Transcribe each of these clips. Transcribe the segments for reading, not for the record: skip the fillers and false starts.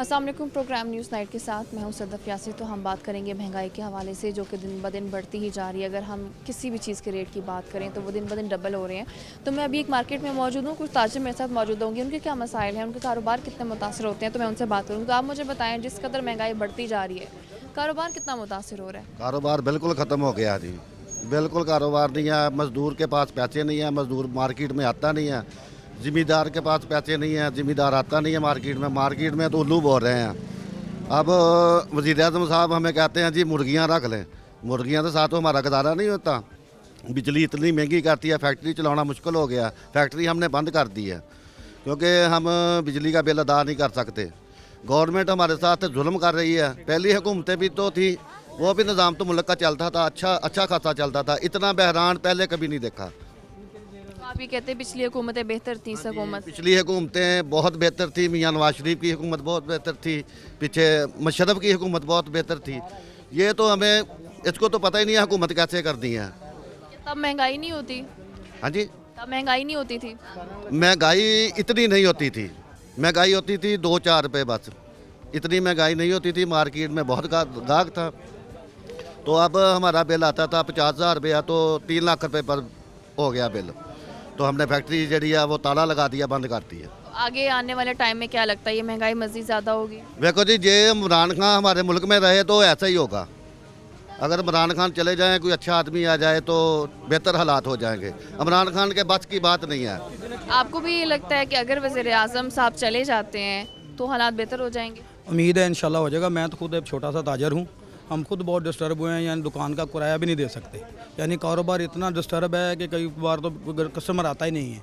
अस्सलाम वालेकुम। Programme news night के साथ मैं हूं सदफ यासी। तो हम बात करेंगे महंगाई के हवाले से, जो कि दिन ब दिन बढ़ती ही जा रही है। अगर हम किसी भी चीज़ के रेट की बात करें तो वो दिन ब दिन डबल हो रहे हैं। तो मैं अभी एक मार्केट में मौजूद हूँ, कुछ ताजिर मेरे साथ मौजूद होंगे, उनके क्या मसाइल हैं, उनके कारोबार कितने मुतासर होते हैं, तो मैं उनसे बात करूँगी। तो आप मुझे बताएँ, जिस कदर महंगाई बढ़ती जा रही है, कारोबार कितना मुतासर हो रहा है? कारोबार बिल्कुल ख़त्म हो गया जी। बिल्कुल कारोबार नहीं है। मज़दूर के पास पैसे नहीं है, मज़दूर मार्केट में आता नहीं है। ज़िमींदार के पास पैसे नहीं है, ज़िमींदार आता नहीं है मार्केट में तो उल्लू बोल रहे हैं। अब वज़ीर-ए-आज़म साहब हमें कहते हैं जी मुर्गियां रख लें। मुर्गियां के साथ तो हमारा गुजारा नहीं होता। बिजली इतनी महंगी करती है, फैक्ट्री चलाना मुश्किल हो गया। फैक्ट्री हमने बंद कर दी है क्योंकि हम बिजली का बिल अदा नहीं कर सकते। गवर्नमेंट हमारे साथ जुल्म कर रही है। पहली हुकूमतें भी तो थी, वो भी निज़ाम तो मुल्क का चलता था, अच्छा खासा चलता था। इतना बहरान पहले कभी नहीं देखा। तो आप ये कहते हैं पिछली हुकूमतें बेहतर थी इस हुकूमत? पिछली हुकूमतें बहुत बेहतर थी। मियां नवाज शरीफ की हुकूमत बहुत बेहतर थी, पीछे मुशर्रफ की हुकूमत बहुत बेहतर थी। ये तो हमें इसको तो पता ही नहीं है हुकूमत कैसे कर दी है। तब महंगाई नहीं होती? हाँ जी, तब महंगाई नहीं होती थी? महंगाई इतनी नहीं होती थी। महंगाई होती थी 2-4 रुपये बस। इतनी महंगाई नहीं होती थी। मार्केट में बहुत गाहक था। तो अब हमारा बिल आता था 50,000 रुपया, तो 3 लाख रुपये पर हो गया बिल। तो हमने फैक्ट्री जड़ी है वो ताला लगा दिया, बंद कर दी है। तो आगे आने वाले टाइम में क्या लगता है, ये महंगाई मज़ीद ज़्यादा होगी? देखो जी, ये इमरान खान हमारे मुल्क में रहे तो ऐसा ही होगा। अगर इमरान खान चले जाएं, कोई अच्छा आदमी आ जाए तो बेहतर हालात हो जाएंगे। इमरान खान के बस की बात नहीं है। आपको भी ये लगता है कि अगर वज़ीर आज़म साहब चले जाते हैं तो हालात बेहतर हो जाएंगे? उम्मीद है इंशाल्लाह हो जाएगा। मैं तो खुद एक छोटा सा ताजर हूँ। हम खुद बहुत डिस्टर्ब हुए हैं, यानी दुकान का किराया भी नहीं दे सकते। यानी कारोबार इतना डिस्टर्ब है कि कई बार तो कस्टमर आता ही नहीं है।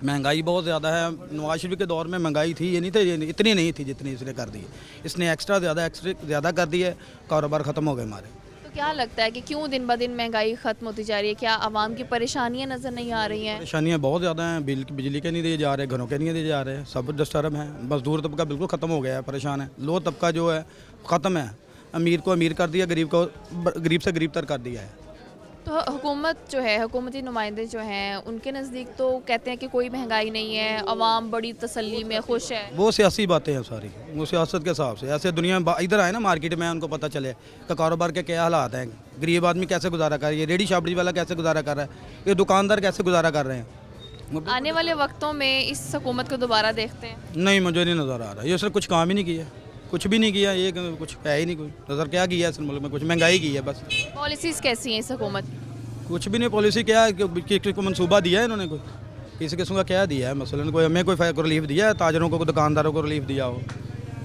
महंगाई बहुत ज़्यादा है। नवाज शरीफ के दौर में महंगाई थी, ये नहीं थी, इतनी नहीं थी जितनी इसने कर दी है। इसने एक्स्ट्रा ज़्यादा कर दी है। कारोबार ख़त्म हो गए हमारे। तो क्या लगता है कि क्यों दिन ब दिन महंगाई ख़त्म होती जा रही है? क्या आवाम की परेशानियां नज़र नहीं आ रही हैं? परेशानियाँ बहुत ज़्यादा हैं। बिजली के नहीं दिए जा रहे, घरों के नहीं दिए जा रहे, सब डिस्टर्ब हैं। मजदूर तबका बिल्कुल ख़त्म हो गया है, परेशान है। लो तबका जो है ख़त्म है। अमीर को अमीर कर दिया, गरीब से गरीब तर कर दिया है। तो हुकूमत जो है, हुकूमती नुमाइंदे जो हैं, उनके नज़दीक तो कहते हैं कि कोई महंगाई नहीं है, आवाम बड़ी तसल्ली में खुश है। वो सियासी बातें हैं सारी, वो सियासत के हिसाब से। ऐसे दुनिया में इधर आए ना मार्केट में, उनको पता चले कि कारोबार के क्या हालात हैं, गरीब आदमी कैसे गुजारा कर रही है, रेडी शाबड़ी वाला कैसे गुजारा कर रहा है, ये दुकानदार कैसे गुजारा कर रहे हैं। आने वाले वक्तों में इस हुकूमत को दोबारा देखते हैं? नहीं, मुझे नहीं नज़र आ रहा। ये उसने कुछ काम ही नहीं किया, कुछ भी नहीं किया। ये कुछ है ही नहीं। कोई नज़र क्या किया है इस मुल्क में? कुछ महंगाई की है बस। पॉलिसीज़ कैसी हैं इस हुकूमत की? कुछ भी नहीं। पॉलिसी क्या है कि को मंसूबा दिया है इन्होंने? कोई किसी किस्म का क्या दिया है? मसलन कोई हमें कोई रिलीफ दिया है? ताजरों को, दुकानदारों को रिलीफ दिया हो?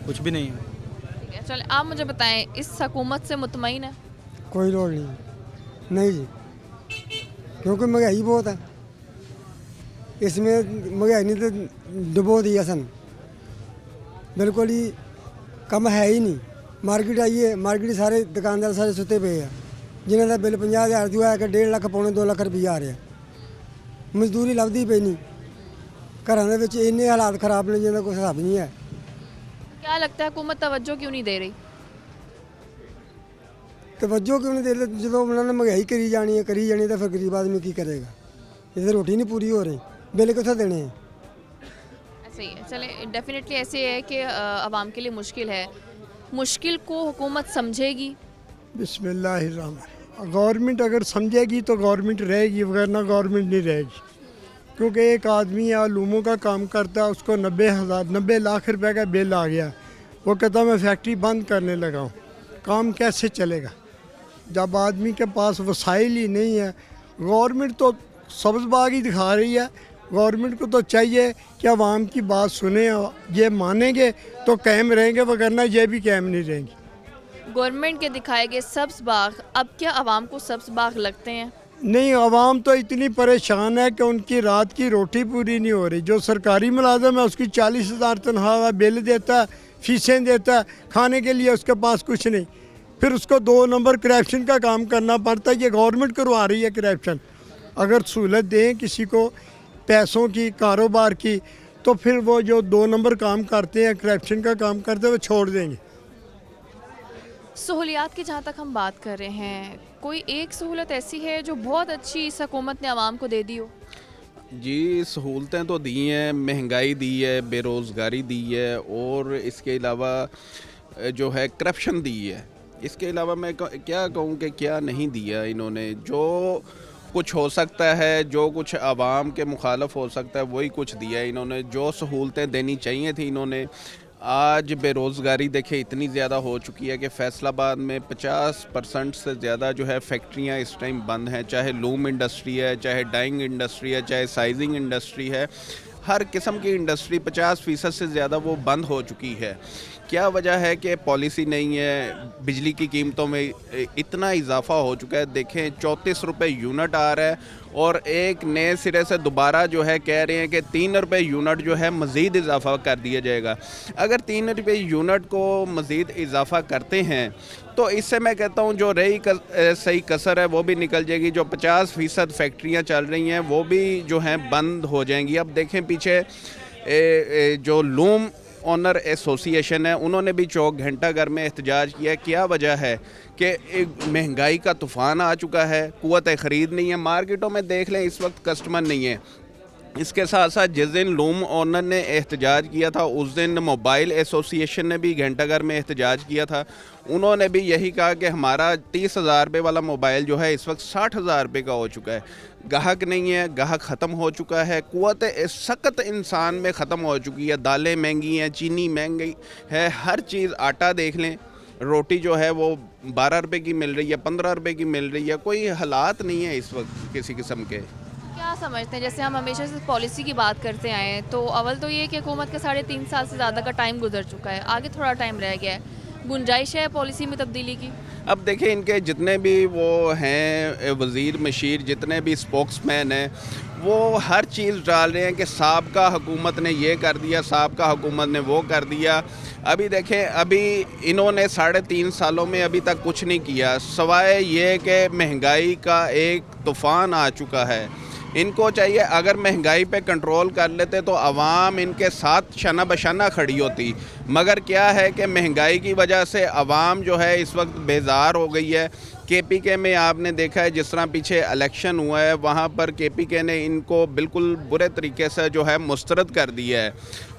कुछ भी नहीं है। ठीक है, चलो आप मुझे बताएं, इस हुकूमत से मुतमईन है? कोई लोड़ नहीं। नहीं जी, क्योंकि महंगाई बहुत है। इसमें महंगाई ने तो डुबो दिया सन, बिल्कुल ही कम है ही नहीं। मार्केट आइए, मार्केट सारे दुकानदार सारे सुते पे हैं, जिन्हों का बिल 50,000 जो है कि 1.5 ਲੱਖ पौने 2 ਲੱਖ रुपया आ रहा। मजदूरी लभदी पे नहीं, घर के इन्ने हालात खराब ने जिन्होंने कोई हिसाब नहीं है। क्या लगता है हुकूमत तवज्जो क्यों नहीं दे रही? तवज्जो क्यों नहीं दे रहे? जो उन्होंने महंगाई करी जानी है तो फिर गरीब आदमी की करेगा? इधर रोटी नहीं पूरी हो रही, बिल कितों देने हैं? ऐसे ही है, चले डेफिनेटली ऐसे है कि आवाम के लिए मुश्किल है। मुश्किल को हुकूमत समझेगी? बिस्मिल्लाहिर्रहमान। गवर्नमेंट अगर समझेगी तो गवर्नमेंट रहेगी, वरना गवर्नमेंट नहीं रहेगी। क्योंकि एक आदमी आलूमों का काम करता है, उसको 90 लाख रुपए का बिल आ गया, वो कहता मैं फैक्ट्री बंद करने लगा हूँ। काम कैसे चलेगा जब आदमी के पास वसाइल ही नहीं है? गवर्नमेंट तो सब्ज़ बाग ही दिखा रही है। गवर्नमेंट को तो चाहिए कि आवाम की बात सुने, ये मानेंगे तो कायम रहेंगे, वरना ये भी कायम नहीं रहेंगे। गवर्नमेंट के दिखाए गए सब्ज़ बाग अब क्या आवाम को सब्ज़ बाग लगते हैं? नहीं, आवाम तो इतनी परेशान है कि उनकी रात की रोटी पूरी नहीं हो रही। जो सरकारी मुलाजम है उसकी 40,000 तनख्वाह बिल देता है, फीसें देता है, खाने के लिए उसके पास कुछ नहीं। फिर उसको 2 नंबर करप्शन का काम करना पड़ता है। ये गवर्नमेंट करवा रही है करप्शन। अगर सहूलत दें किसी को पैसों की, कारोबार की, तो फिर वो जो 2 नंबर काम करते हैं, करप्शन का काम करते हैं, वो छोड़ देंगे। सहूलियात की जहाँ तक हम बात कर रहे हैं, कोई एक सहूलत ऐसी है जो बहुत अच्छी इस हुकूमत ने आवाम को दे दी हो? जी, सहूलतें तो दी हैं, महंगाई दी है, बेरोज़गारी दी है और इसके अलावा जो है करप्शन दी है। इसके अलावा मैं क्या कहूँ कि क्या नहीं दिया इन्होंने। जो कुछ हो सकता है, जो कुछ आवाम के मुखालफ हो सकता है, वही कुछ दिया है इन्होंने। जो सहूलतें देनी चाहिए थी इन्होंने। आज बेरोज़गारी देखिए इतनी ज़्यादा हो चुकी है कि फैसलाबाद में 50% से ज़्यादा जो है फैक्ट्रियां इस टाइम बंद हैं। चाहे लूम इंडस्ट्री है, चाहे डाइंग इंडस्ट्री है, चाहे साइजिंग इंडस्ट्री है, हर किस्म की इंडस्ट्री 50% से ज़्यादा वो बंद हो चुकी है। क्या वजह है कि पॉलिसी नहीं है। बिजली की कीमतों में इतना इजाफा हो चुका है। देखें 34 रुपये यूनिट आ रहा है और एक नए सिरे से दोबारा जो है कह रहे हैं कि 3 रुपये यूनिट जो है मज़ीद इजाफा कर दिया जाएगा। अगर 3 रुपये यूनिट को मज़ीद इजाफा करते हैं तो इससे मैं कहता हूँ जो रही सही कसर है वो भी निकल जाएगी। जो 50% फैक्ट्रियाँ चल रही हैं वो भी जो हैं बंद हो जाएंगी। अब देखें पीछे जो लूम ऑनर एसोसिएशन है उन्होंने भी चौक घंटा घर में एहतजाज किया। क्या वजह है कि महंगाई का तूफ़ान आ चुका है, क़ुव्वत ख़रीद नहीं है। मार्केटों में देख लें इस वक्त कस्टमर नहीं है। इसके साथ साथ जिस दिन लूम ऑनर ने एहतजाज किया था उस दिन मोबाइल एसोसिएशन ने भी घंटाघर में एहतजाज किया था। उन्होंने भी यही कहा कि हमारा 30,000 रुपये वाला मोबाइल जो है इस वक्त 60,000 रुपये का हो चुका है। गाहक नहीं है, गाहक ख़त्म हो चुका है। क़ुव्वत सख्त इंसान में ख़त्म हो चुकी है। दालें महंगी हैं, चीनी महंगी है, हर चीज़। आटा देख लें, रोटी जो है वो 12 रुपये की मिल रही है, 15 रुपये की मिल रही है। कोई हालात नहीं है इस वक्त किसी किस्म के। क्या समझते हैं, जैसे हम हमेशा से पॉलिसी की बात करते आए हैं, तो अव्वल तो ये कि हुकूमत के 3.5 साल से ज़्यादा का टाइम गुजर चुका है, आगे थोड़ा टाइम रह गया है। गुंजाइश है पॉलिसी में तब्दीली की? अब देखिए इनके जितने भी वो हैं वज़ीर मशीर, जितने भी स्पोक्समैन हैं, वो हर चीज़ डाल रहे हैं कि साबका हुकूमत ने ये कर दिया, साबका हुकूमत ने वो कर दिया। अभी देखें, अभी इन्होंने 3.5 सालों में अभी तक कुछ नहीं किया सिवाय ये कि महंगाई का एक तूफ़ान आ चुका है। इनको चाहिए अगर महंगाई पे कंट्रोल कर लेते तो आवाम इनके साथ शना बशाना खड़ी होती। मगर क्या है कि महंगाई की वजह से आवाम जो है इस वक्त बेजार हो गई है। केपीके में आपने देखा है जिस तरह पीछे इलेक्शन हुआ है वहाँ पर केपीके ने इनको बिल्कुल बुरे तरीके से जो है मुस्तरद कर दिया है।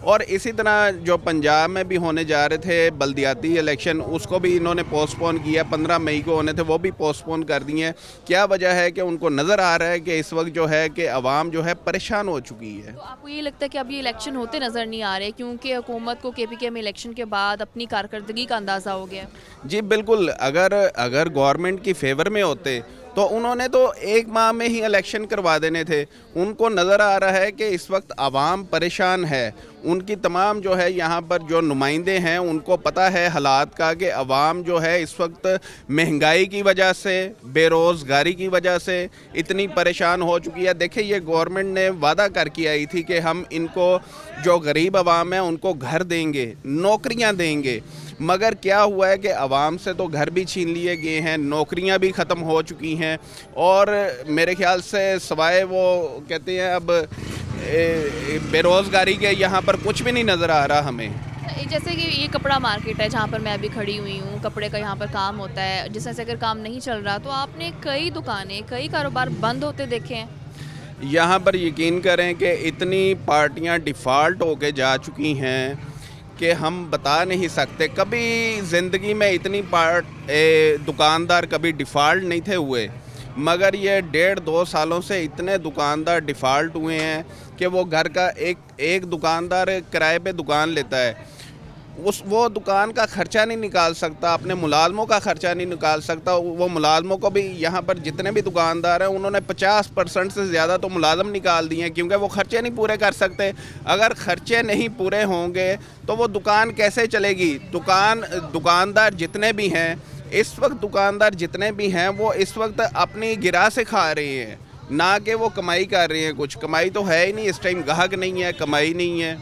और इसी तरह जो पंजाब में भी होने जा रहे थे बल्दियाती इलेक्शन, उसको भी इन्होंने पोस्टपोन किया। 15 मई को होने थे, वो भी पोस्टपोन कर दिए हैं। क्या वजह है कि उनको नज़र आ रहा है कि इस वक्त जो है कि आवाम जो है परेशान हो चुकी है। तो आपको ये लगता है कि अब ये इलेक्शन होते नज़र नहीं आ रहे क्योंकि हुकूमत को केपीके में इलेक्शन के बाद अपनी कारकर्दगी का अंदाज़ा हो गया? जी बिल्कुल। अगर गवर्नमेंट की फेवर में होते तो उन्होंने तो 1 माह में ही इलेक्शन करवा देने थे। उनको नज़र आ रहा है कि इस वक्त आवाम परेशान है। उनकी तमाम जो है यहाँ पर जो नुमाइंदे हैं उनको पता है हालात का कि आवाम जो है इस वक्त महंगाई की वजह से, बेरोज़गारी की वजह से इतनी परेशान हो चुकी है। देखिए ये गवर्नमेंट ने वादा करके आई थी कि हम इनको जो गरीब आवाम है उनको घर देंगे, नौकरियाँ देंगे। मगर क्या हुआ है कि आवाम से तो घर भी छीन लिए गए हैं, नौकरियां भी ख़त्म हो चुकी हैं। और मेरे ख्याल से सवाए वो कहते हैं अब बेरोज़गारी के यहाँ पर कुछ भी नहीं नज़र आ रहा हमें। जैसे कि ये कपड़ा मार्केट है जहाँ पर मैं अभी खड़ी हुई हूँ, कपड़े का यहाँ पर काम होता है। जिस तरह से अगर काम नहीं चल रहा तो आपने कई दुकानें, कई कारोबार बंद होते देखे हैं। यहाँ पर यकीन करें कि इतनी पार्टियाँ डिफ़ॉल्ट होके जा चुकी हैं कि हम बता नहीं सकते। कभी ज़िंदगी में इतनी दुकानदार कभी डिफ़ॉल्ट नहीं थे हुए, मगर ये 1.5-2 सालों से इतने दुकानदार डिफ़ॉल्ट हुए हैं कि वो घर का एक दुकानदार किराए पे दुकान लेता है, वो दुकान का ख़र्चा नहीं निकाल सकता, अपने मुलाजमों का ख़र्चा नहीं निकाल सकता। वो मुलाजमों को भी, यहाँ पर जितने भी दुकानदार हैं उन्होंने 50% से ज़्यादा तो मुलाजम निकाल दिए हैं क्योंकि वो ख़र्चे नहीं पूरे कर सकते। अगर ख़र्चे नहीं पूरे होंगे तो वो दुकान कैसे चलेगी? दुकानदार जितने भी हैं इस वक्त, दुकानदार जितने भी हैं वो इस वक्त अपनी गिरा से खा रहे हैं, ना कि वो कमाई कर रहे हैं। कुछ कमाई तो है ही नहीं इस टाइम, गाहक नहीं है, कमाई नहीं है।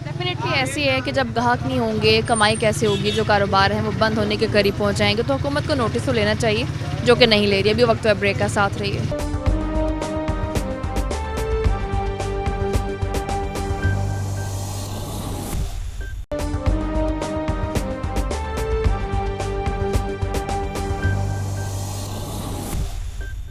डेफिनेटली ऐसी है कि जब ग्राहक नहीं होंगे कमाई कैसे होगी? जो कारोबार हैं वो बंद होने के करीब पहुंच जाएंगे। तो हुकूमत को नोटिस तो लेना चाहिए, जो कि नहीं ले रही। अभी वक्त है ब्रेक का, साथ रहिए।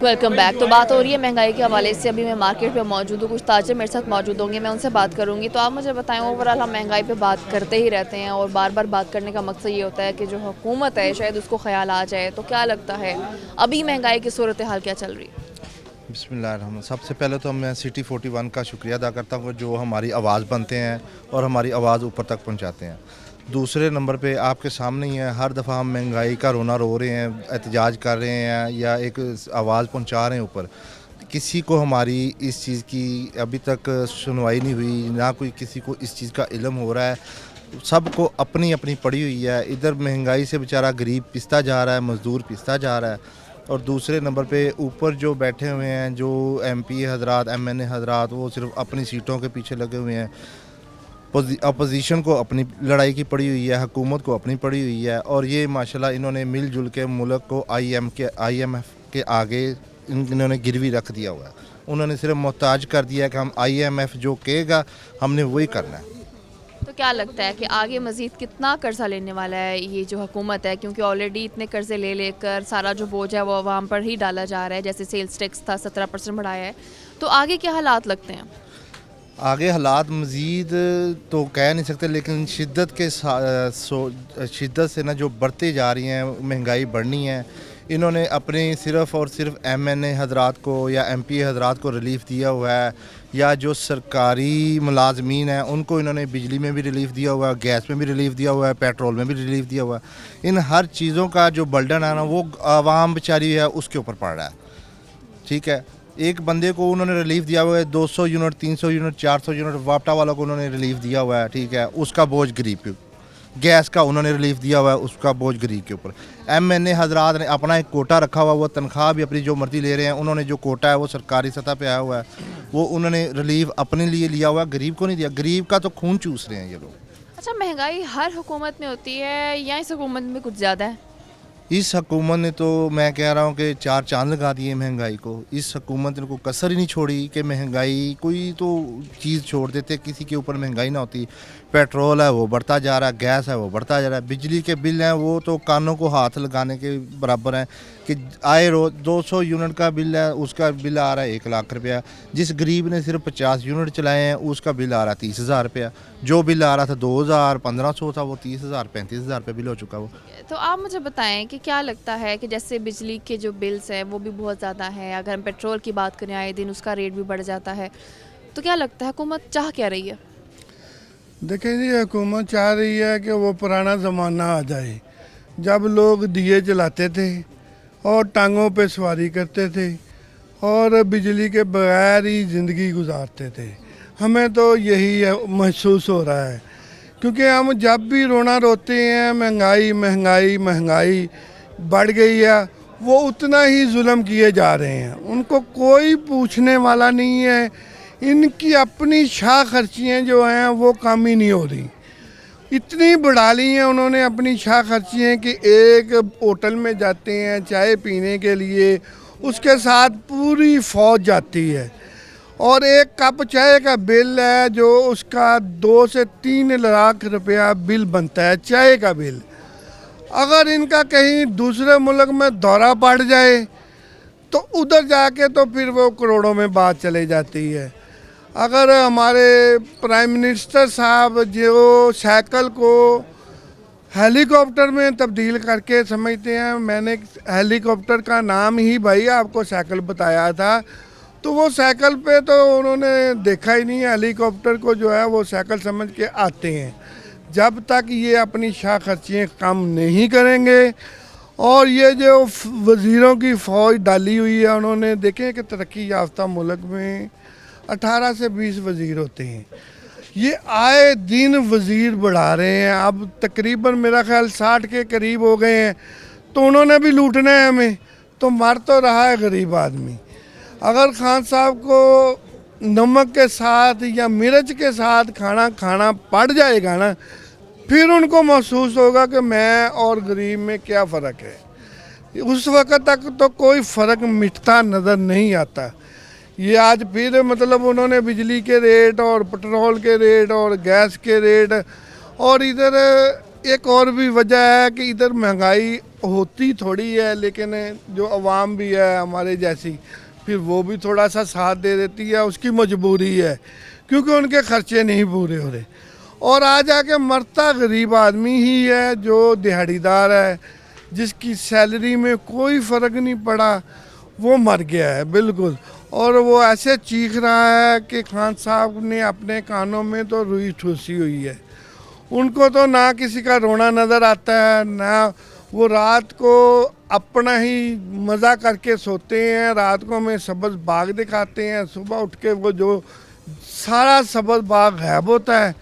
Welcome back. तो बात हो रही है महंगाई के हवाले से। अभी मैं मार्केट में मौजूद हूँ, कुछ ताजिर मेरे साथ मौजूद होंगे, मैं उनसे बात करूँगी। तो आप मुझे बताएं, ओवरऑल हम महंगाई पे बात करते ही रहते हैं और बार बार बात करने का मकसद ये होता है कि जो हुकूमत है शायद उसको ख्याल आ जाए। तो क्या लगता है अभी महंगाई की सूरत हाल क्या चल रही है? बिस्मिल्लाह। सबसे पहले तो मैं सिटी 41 का शुक्रिया अदा करता हूँ जो हमारी आवाज़ बनते हैं और हमारी आवाज़ ऊपर तक पहुँचाते हैं। दूसरे नंबर पे आपके सामने ही है, हर दफ़ा हम महंगाई का रोना रो रहे हैं, एहतजाज कर रहे हैं या एक आवाज़ पहुँचा रहे हैं ऊपर। किसी को हमारी इस चीज़ की अभी तक सुनवाई नहीं हुई, ना कोई किसी को इस चीज़ का इल्म हो रहा है। सबको अपनी अपनी पड़ी हुई है। इधर महंगाई से बेचारा गरीब पिसता जा रहा है, मज़दूर पिसता जा रहा है। और दूसरे नंबर पे ऊपर जो बैठे हुए हैं, जो MP हजरात, MNA हजरात, वो सिर्फ अपनी सीटों के पीछे लगे हुए हैं। अपोजिशन को अपनी लड़ाई की पड़ी हुई है, हुकूमत को अपनी पड़ी हुई है। और ये माशाल्लाह इन्होंने मिलजुल के मुल्क को IMF के आगे इन्होंने गिरवी रख दिया हुआ है। उन्होंने सिर्फ मोहताज कर दिया कि हम IMF जो कहेगा हमने वही करना है। तो क्या लगता है कि आगे मज़ीद कितना कर्जा लेने वाला है ये जो हुकूमत है, क्योंकि ऑलरेडी इतने कर्जे ले लेकर सारा जो बोझ है वो आवाम पर ही डाला जा रहा है। जैसे सेल्स टैक्स था 17% बढ़ाया है, तो आगे क्या हालात लगते हैं? आगे हालात मज़ीद तो कह नहीं सकते, लेकिन शिद्दत से ना जो बढ़ते जा रही हैं, महंगाई बढ़नी है। इन्होंने अपने सिर्फ़ और सिर्फ MNA हजरात को या MP हजरात को रिलीफ़ दिया हुआ है, या जो सरकारी मुलाजमीन हैं उनको इन्होंने बिजली में भी रिलीफ़ दिया हुआ है, गैस में भी रिलीफ़ दिया हुआ है, पेट्रोल में भी रिलीफ़ दिया हुआ है। इन हर चीज़ों का जो बर्डन है ना, वो आवाम बेचारी है उसके ऊपर पड़ रहा है। ठीक है, एक बंदे को उन्होंने रिलीफ़ दिया हुआ है 200 यूनिट, 300 यूनिट, 400 यूनिट, वापटा वालों को उन्होंने रिलीफ़ दिया हुआ है। ठीक है, उसका बोझ गरीब पे। गैस का उन्होंने रिलीफ़ दिया हुआ है, उसका बोझ गरीब के ऊपर। MNA हजरात ने अपना एक कोटा रखा हुआ, वो तनख्वाह भी अपनी जो मर्जी ले रहे हैं। उन्होंने जो कोटा है वो सरकारी सतह पे आया हुआ है, वो उन्होंने रिलीफ़ अपने लिए लिया हुआ है, गरीब को नहीं दिया। गरीब का तो खून चूस रहे हैं ये लोग। अच्छा, महंगाई हर हुकूमत में होती है या इस हुकूमत में कुछ ज़्यादा है? इस हुकूमत ने तो मैं कह रहा हूँ कि 4 चांद लगा दिए महंगाई को। इस हुकूमत ने कोई कसर ही नहीं छोड़ी कि महंगाई कोई तो चीज़ छोड़ देते, किसी के ऊपर महंगाई ना होती। पेट्रोल है वो बढ़ता जा रहा है, गैस है वो बढ़ता जा रहा है, बिजली के बिल हैं वो तो कानों को हाथ लगाने के बराबर हैं कि आए रोज़ 200 यूनिट का बिल है, उसका बिल आ रहा है 1 लाख रुपया। जिस गरीब ने सिर्फ 50 यूनिट चलाए हैं उसका बिल आ रहा है 30,000 रुपया। जो बिल आ रहा था 2,000 1500 था, वो 30,000 35,000 रुपये बिल हो चुका वो। तो आप मुझे बताएं कि क्या लगता है कि जैसे बिजली के जो बिल्स हैं वो भी बहुत ज़्यादा है, अगर हम पेट्रोल की बात करें आए दिन उसका रेट भी बढ़ जाता है, तो क्या लगता है हुकूमत चाह क्या रही है? देखें जी, हुकूमत चाह रही है कि वो पुराना ज़माना आ जाए जब लोग दिए जलाते थे और टांगों पे सवारी करते थे और बिजली के बगैर ही ज़िंदगी गुजारते थे। हमें तो यही महसूस हो रहा है, क्योंकि हम जब भी रोना रोते हैं महंगाई महंगाई महंगाई बढ़ गई है, वो उतना ही जुल्म किए जा रहे हैं। उनको कोई पूछने वाला नहीं है। इनकी अपनी शाह खर्चियाँ जो हैं वो कम ही नहीं हो रही। इतनी बढ़ा ली हैं उन्होंने अपनी शाह खर्चियाँ कि एक होटल में जाते हैं चाय पीने के लिए, उसके साथ पूरी फौज जाती है और एक कप चाय का बिल है जो उसका 2 से 3 लाख रुपया बिल बनता है, चाय का बिल। अगर इनका कहीं दूसरे मुल्क में दौरा पड़ जाए तो उधर जाके तो फिर वो करोड़ों में बात चली जाती है। अगर हमारे प्राइम मिनिस्टर साहब जो साइकिल को हेलीकॉप्टर में तब्दील करके समझते हैं, मैंने हेलीकॉप्टर का नाम ही भाई आपको साइकिल बताया था, तो वो साइकिल पे तो उन्होंने देखा ही नहीं। हेलीकॉप्टर को जो है वो साइकिल समझ के आते हैं। जब तक ये अपनी शाह खर्चियाँ कम नहीं करेंगे और ये जो वज़ीरों की फ़ौज डाली हुई है उन्होंने, देखें कि तरक्की याफ्ता मुल्क में 18 से 20 वज़ीर होते हैं, ये आए दिन वज़ीर बढ़ा रहे हैं। अब तकरीबन मेरा ख्याल 60 के करीब हो गए हैं, तो उन्होंने भी लूटना है हमें, तो मर तो रहा है गरीब आदमी। अगर खान साहब को नमक के साथ या मिर्च के साथ खाना खाना पड़ जाएगा ना, फिर उनको महसूस होगा कि मैं और गरीब में क्या फ़र्क है। उस वक़्त तक तो कोई फ़र्क मिटता नज़र नहीं आता। ये आज फिर मतलब उन्होंने बिजली के रेट और पेट्रोल के रेट और गैस के रेट, और इधर एक और भी वजह है कि इधर महंगाई होती थोड़ी है, लेकिन जो आवाम भी है हमारे जैसी, फिर वो भी थोड़ा सा साथ दे देती है, उसकी मजबूरी है क्योंकि उनके खर्चे नहीं पूरे हो रहे। और आ जाके मरता गरीब आदमी ही है जो दिहाड़ीदार है, जिसकी सैलरी में कोई फ़र्क नहीं पड़ा, वो मर गया है बिल्कुल। और वो ऐसे चीख रहा है कि खान साहब ने अपने कानों में तो रुई ठूसी हुई है। उनको तो ना किसी का रोना नज़र आता है, ना वो रात को अपना ही मज़ा करके सोते हैं। रात को हमें सब्ज़ बाग दिखाते हैं, सुबह उठ के वो जो सारा सब्ज़ बाग गायब होता है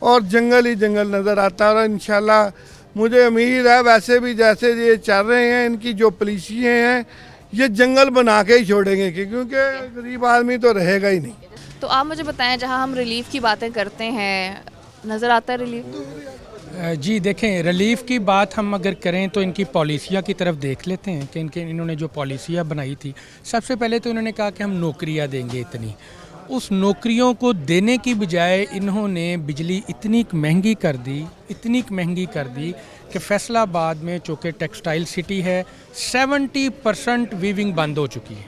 और जंगल ही जंगल नज़र आता है। और इंशाल्लाह मुझे उम्मीद है वैसे भी जैसे ये चल रहे हैं, इनकी जो पॉलिसियाँ हैं, ये जंगल बना के ही छोड़ेंगे क्योंकि गरीब आदमी तो रहेगा ही नहीं। तो आप मुझे बताएं, जहाँ हम रिलीफ की बातें करते हैं, नज़र आता है रिलीफ? जी देखें, रिलीफ की बात हम अगर करें तो इनकी पॉलिसियाँ की तरफ देख लेते हैं कि इन्होंने जो पॉलिसियाँ बनाई थी, सबसे पहले तो इन्होंने कहा कि हम नौकरियाँ देंगे इतनी। उस नौकरियों को देने की बजाय इन्होंने बिजली इतनी महंगी कर दी कि फैसलाबाद में चूँकि टेक्सटाइल सिटी है, 70% वीविंग बंद हो चुकी है,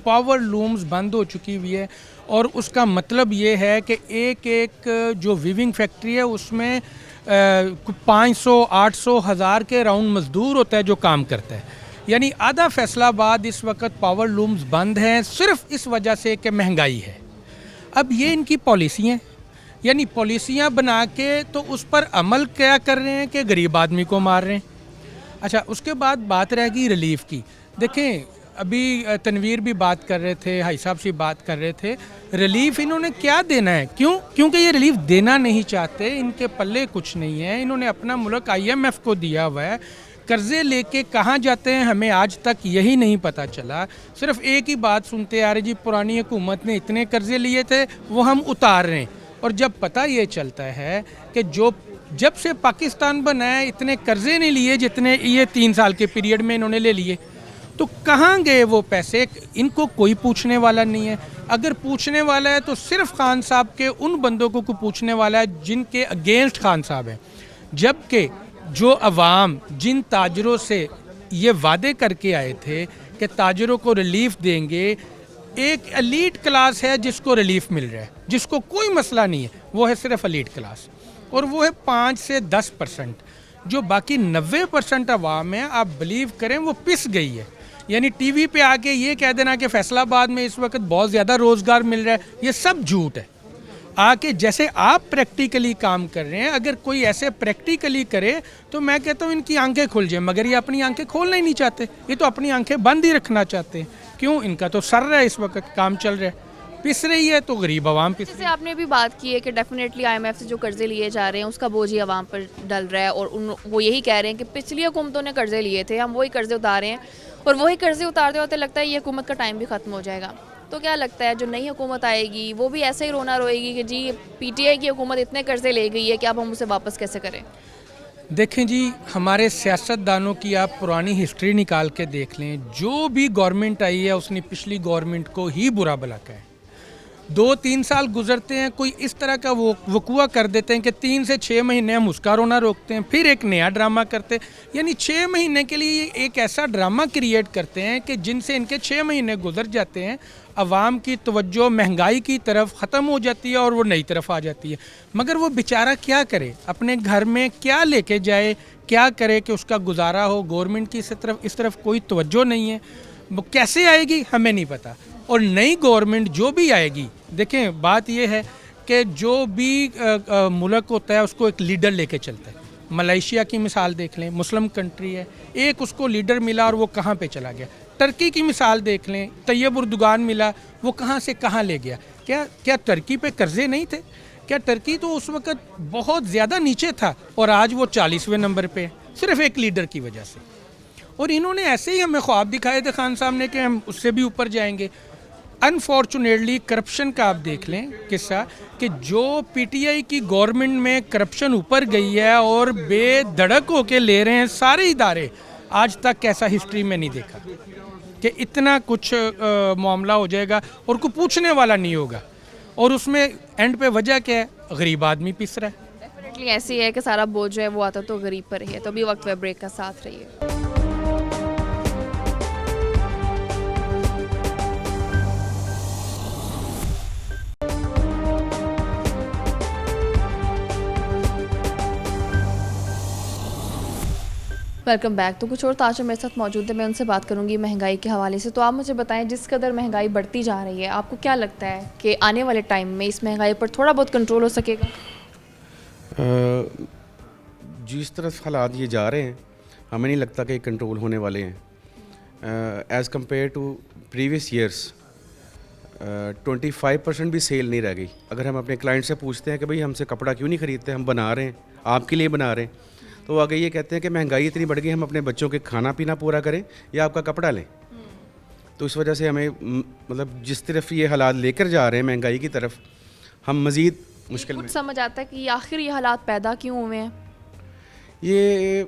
पावर लूम्स बंद हो चुकी हुई है। और उसका मतलब ये है कि एक जो वीविंग फैक्ट्री है उसमें 500, 800, 1000 के राउंड मजदूर होता है जो काम करता है। यानी आधा फैसलाबाद इस वक्त पावर लूम्स बंद हैं सिर्फ इस वजह से कि महंगाई है। अब ये इनकी पॉलिसी हैं, यानी पॉलिसियाँ बना के तो उस पर अमल क्या कर रहे हैं कि गरीब आदमी को मार रहे हैं। अच्छा, उसके बाद बात रहेगी रिलीफ की। देखें, अभी तनवीर भी बात कर रहे थे, हाई साहब से बात कर रहे थे, रिलीफ इन्होंने क्या देना है? क्योंकि ये रिलीफ देना नहीं चाहते, इनके पल्ले कुछ नहीं है। इन्होंने अपना मुल्क IMF को दिया हुआ है, कर्जे लेके कहाँ जाते हैं हमें आज तक यही नहीं पता चला। सिर्फ एक ही बात सुनते आ रहे, जी पुरानी हुकूमत ने इतने कर्जे लिए थे वो हम उतार रहे हैं। और जब पता ये चलता है कि जब से पाकिस्तान बना है इतने कर्जे नहीं लिए जितने ये 3 साल के पीरियड में इन्होंने ले लिए, तो कहाँ गए वो पैसे? इनको कोई पूछने वाला नहीं है। अगर पूछने वाला है तो सिर्फ खान साहब के उन बंदों को पूछने वाला है जिनके अगेंस्ट खान साहब हैं। जबकि जो अवाम जिन ताजरों से ये वादे करके आए थे कि ताजरों को रिलीफ देंगे, एक एलीट क्लास है जिसको रिलीफ मिल रहा है, जिसको कोई मसला नहीं है, वो है सिर्फ एलीट क्लास, और वो है 5 से 10%। जो बाकी 90% अवाम है, आप बिलीव करें, वो पिस गई है। यानी टीवी पे आके ये कह देना कि फैसलाबाद में इस वक्त बहुत ज़्यादा रोज़गार मिल रहा है, ये सब झूठ है। आके जैसे आप प्रैक्टिकली काम कर रहे हैं, अगर कोई ऐसे प्रैक्टिकली करे तो मैं कहता हूँ इनकी आंखें खुल जाए, मगर ये अपनी आंखें खोलना ही नहीं चाहते। ये तो अपनी आंखें बंद ही रखना चाहते हैं। क्यों? इनका तो सर रहा है, इस वक्त काम चल रहा है, पिस रही है तो गरीब आवाम पिस। जैसे आपने भी बात की है कि डेफिनेटली IMF से जो कर्जे लिए जा रहे हैं उसका बोझ ही आवाम पर डल रहा है, और वो यही कह रहे हैं कि पिछली हुकूमतों ने कर्जे लिए थे, हम वही कर्जे उतारे हैं, और वही कर्जे उतारते होते लगता है ये हुकूमत का टाइम भी ख़त्म हो जाएगा। तो क्या लगता है जो नई हुकूमत आएगी वो भी ऐसे ही रोना रोएगी कि जी PTI की हुकूमत इतने कर्जे ले गई है कि अब हम उसे वापस कैसे करें? देखें जी, हमारे सियासतदानों की आप पुरानी हिस्ट्री निकाल के देख लें, जो भी गवर्नमेंट आई है उसने पिछली गवर्नमेंट को ही बुरा भला कहा है। 2-3 साल गुजरते हैं, कोई इस तरह का वो वकुआ कर देते हैं कि 3 से 6 महीने हम उसका रोना रोकते हैं, फिर एक नया ड्रामा करते हैं। यानी 6 महीने के लिए एक ऐसा ड्रामा क्रिएट करते हैं कि जिनसे इनके 6 महीने गुजर जाते हैं, अवाम की तवज्जो महंगाई की तरफ ख़त्म हो जाती है और वो नई तरफ आ जाती है। मगर वो बेचारा क्या करे, अपने घर में क्या लेके जाए, क्या करे कि उसका गुजारा हो? गवर्नमेंट की इस तरफ कोई तवज्जो नहीं है। वो कैसे आएगी हमें नहीं पता। और नई गवर्नमेंट जो भी आएगी, देखें बात यह है कि जो भी मुल्क होता है उसको एक लीडर लेके चलता है। मलेशिया की मिसाल देख लें, मुस्लिम कंट्री है, एक उसको लीडर मिला और वो कहाँ पे चला गया। टर्की की मिसाल देख लें, तैयब उर्दुगान मिला, वो कहाँ से कहाँ ले गया। क्या टर्की पे कर्जे नहीं थे? क्या टर्की तो उस वक्त बहुत ज़्यादा नीचे था और आज वो 40वें नंबर पे है, सिर्फ एक लीडर की वजह से। और इन्होंने ऐसे ही हमें ख्वाब दिखाए थे खान साहब ने कि हम उससे भी ऊपर जाएंगे। अनफॉर्चुनेटली करप्शन का आप देख लें किस्सा कि जो PTI की गवर्नमेंट में करप्शन ऊपर गई है और बेधड़क होके ले रहे हैं सारे इदारे, आज तक ऐसा हिस्ट्री में नहीं देखा कि इतना कुछ मामला हो जाएगा और कोई पूछने वाला नहीं होगा। और उसमें एंड पे वजह क्या है? गरीब आदमी पिस रहा है। डेफिनेटली ऐसी है कि सारा बोझ जो है वो आता तो गरीब पर ही है। तो अभी वक्त है ब्रेक का, साथ रहिए। Welcome back. तो कुछ और ताजर मेरे साथ मौजूद है, मैं उनसे बात करूंगी महंगाई के हवाले से। तो आप मुझे बताएं, जिस कदर महंगाई बढ़ती जा रही है, आपको क्या लगता है कि आने वाले टाइम में इस महंगाई पर थोड़ा बहुत कंट्रोल हो सकेगा? जिस तरफ हालात ये जा रहे हैं, हमें नहीं लगता कि कंट्रोल होने वाले हैं। As compare to previous years 25% भी सेल नहीं रह गई। अगर हम अपने क्लाइंट से पूछते हैं कि भाई हमसे कपड़ा क्यों नहीं खरीदते, हम बना रहे हैं, आपके लिए बना रहे हैं, तो वो आगे ये कहते हैं कि महंगाई इतनी बढ़ गई, हम अपने बच्चों के खाना पीना पूरा करें या आपका कपड़ा लें। तो इस वजह से हमें मतलब जिस तरफ ये हालात लेकर जा रहे हैं महंगाई की तरफ, हम मज़ीद मुश्किल में। कुछ समझ आता है कि आखिर ये हालात पैदा क्यों हुए हैं? ये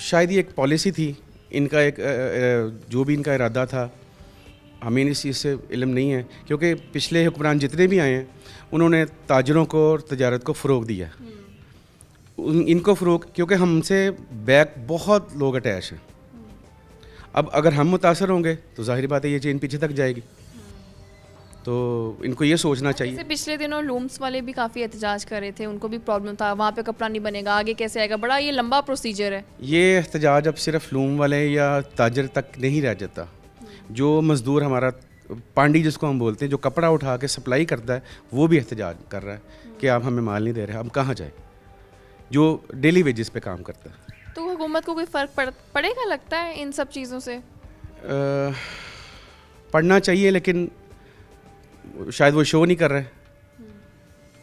शायद ये एक पॉलिसी थी इनका, एक जो भी इनका इरादा था, हमें इस चीज़ से इल्म नहीं है, क्योंकि पिछले हुक्मरान जितने भी आए हैं उन्होंने ताजरों को और तजारत को फ़रोग दिया। इनको फ़रोग, क्योंकि हमसे बैक बहुत लोग अटैच हैं। अब अगर हम मुतासर होंगे तो ज़ाहिर बात है ये चेन पीछे तक जाएगी। तो इनको ये सोचना चाहिए। जैसे पिछले दिनों लूम्स वाले भी काफ़ी एहतजाज कर रहे थे, उनको भी प्रॉब्लम था, वहाँ पे कपड़ा नहीं बनेगा, आगे कैसे आएगा, बड़ा ये लंबा प्रोसीजर है। ये एहतजाज अब सिर्फ लूम वाले या ताजर तक नहीं रह जाता। जो मज़दूर हमारा पांडी जिसको हम बोलते हैं, जो कपड़ा उठा के सप्लाई करता है, वो भी एहतजाज कर रहा है कि आप हमें माल नहीं दे रहे, हम कहाँ जाए, जो डेली वेजेस पे काम करता है। तो हुकूमत को कोई फ़र्क पड़ेगा लगता है इन सब चीज़ों से? पढ़ना चाहिए, लेकिन शायद वो शो नहीं कर रहे,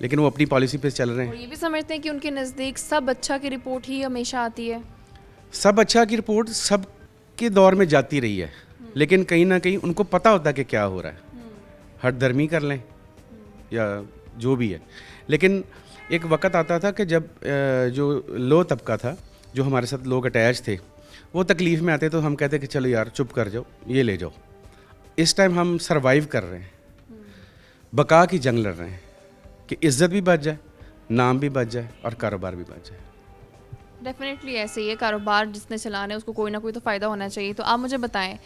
लेकिन वो अपनी पॉलिसी पे चल रहे और हैं। ये भी समझते हैं कि उनके नज़दीक सब अच्छा की रिपोर्ट ही हमेशा आती है। सब अच्छा की रिपोर्ट सब के दौर में जाती रही है, लेकिन कहीं ना कहीं उनको पता होता है कि क्या हो रहा है, हट धर्मी कर लें या जो भी है। लेकिन एक वक्त आता था कि जब जो लो तबका था, जो हमारे साथ लोग अटैच थे, वो तकलीफ़ में आते तो हम कहते कि चलो यार चुप कर जाओ, ये ले जाओ। इस टाइम हम सरवाइव कर रहे हैं, बका की जंग लड़ रहे हैं कि इज़्ज़त भी बच जाए, नाम भी बच जाए और कारोबार भी बच जाए। डेफिनेटली ऐसे ही है, कारोबार जिसने चलाना है उसको कोई ना कोई तो फ़ायदा होना चाहिए। तो आप मुझे बताएं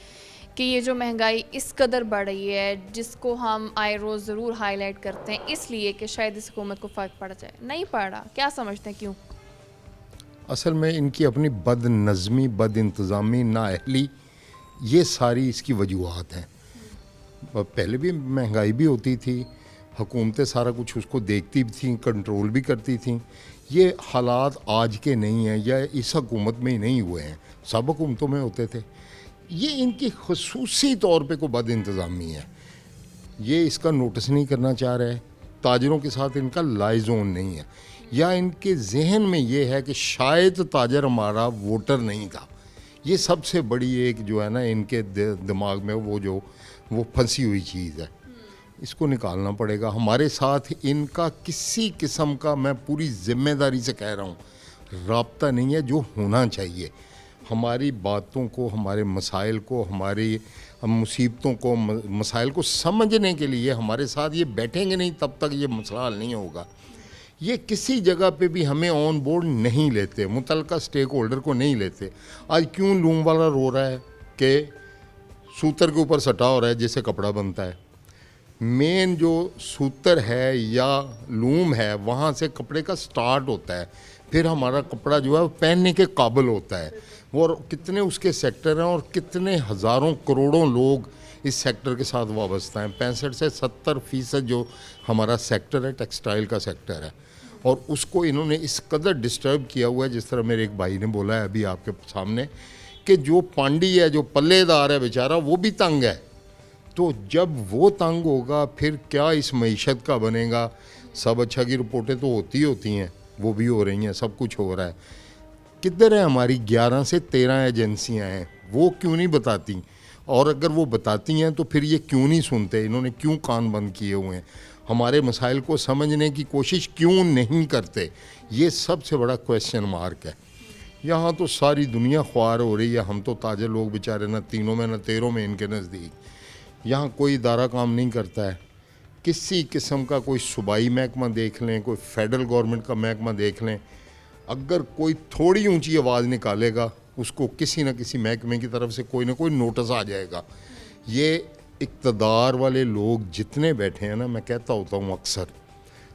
कि ये जो महंगाई इस कदर बढ़ रही है, जिसको हम आए रोज़ ज़रूर हाईलाइट करते हैं इसलिए कि शायद इस हुकूमत को फ़र्क पड़ जाए, नहीं पड़ रहा, क्या समझते हैं क्यों? असल में इनकी अपनी बद नज़मी, बद इंतज़ामी, नाअहली, ये सारी इसकी वजूहात हैं। पहले भी महंगाई भी होती थी, हुकूमतें सारा कुछ उसको देखती भी थी, कंट्रोल भी करती थी। ये हालात आज के नहीं हैं या इस हुकूमत में ही नहीं हुए हैं, सब हुकूमतों में होते थे। ये इनकी खसूसी तौर पे कोई बद इंतज़ामी है, ये इसका नोटिस नहीं करना चाह रहे। ताजरों के साथ इनका लाइजोन नहीं है, या इनके जहन में ये है कि शायद ताजर हमारा वोटर नहीं था। ये सबसे बड़ी एक जो है ना इनके दिमाग में वो फंसी हुई चीज़ है, इसको निकालना पड़ेगा। हमारे साथ इनका किसी किस्म का, मैं पूरी ज़िम्मेदारी से कह रहा हूँ, राब्ता नहीं है जो होना चाहिए। हमारी बातों को, हमारे मसाइल को, हमारी मुसीबतों को, मसाइल को समझने के लिए हमारे साथ ये बैठेंगे नहीं, तब तक ये मसला हल नहीं होगा। ये किसी जगह पे भी हमें ऑन बोर्ड नहीं लेते, मुतल्लिका स्टेक होल्डर को नहीं लेते। आज क्यों लूम वाला रो रहा है कि सूतर के ऊपर सटा हो रहा है जिससे कपड़ा बनता है? मेन जो सूतर है या लूम है, वहाँ से कपड़े का स्टार्ट होता है, फिर हमारा कपड़ा जो है वो पहनने के काबिल होता है। और कितने उसके सेक्टर हैं और कितने हज़ारों करोड़ों लोग इस सेक्टर के साथ वाबस्ता हैं। 65 से 70% जो हमारा सेक्टर है टेक्सटाइल का सेक्टर है, और उसको इन्होंने इस कदर डिस्टर्ब किया हुआ है। जिस तरह मेरे एक भाई ने बोला है अभी आपके सामने कि जो पांडी है, जो पल्लेदार है बेचारा, वो भी तंग है। तो जब वो तंग होगा फिर क्या इस मईशत का बनेगा? सब अच्छा की रिपोर्टें तो होती हैं, वो भी हो रही हैं, सब कुछ हो रहा है। किधर है हमारी 11 से 13 एजेंसियां हैं, वो क्यों नहीं बताती? और अगर वो बताती हैं तो फिर ये क्यों नहीं सुनते? इन्होंने क्यों कान बंद किए हुए हैं? हमारे मसाइल को समझने की कोशिश क्यों नहीं करते? ये सबसे बड़ा क्वेश्चन मार्क है। यहाँ तो सारी दुनिया ख्वार हो रही है, हम तो ताजे लोग बेचारे, न तीनों में न तेरों में इनके नज़दीक। यहाँ कोई इदारा काम नहीं करता है। किसी किस्म का कोई सूबाई महकमा देख लें, कोई फेडरल गवर्नमेंट का महकमा देख लें, अगर कोई थोड़ी ऊंची आवाज़ निकालेगा उसको किसी न किसी महकमे की तरफ से कोई ना कोई नोटिस आ जाएगा। ये इक़्तिदार वाले लोग जितने बैठे हैं ना, मैं कहता होता हूँ अक्सर,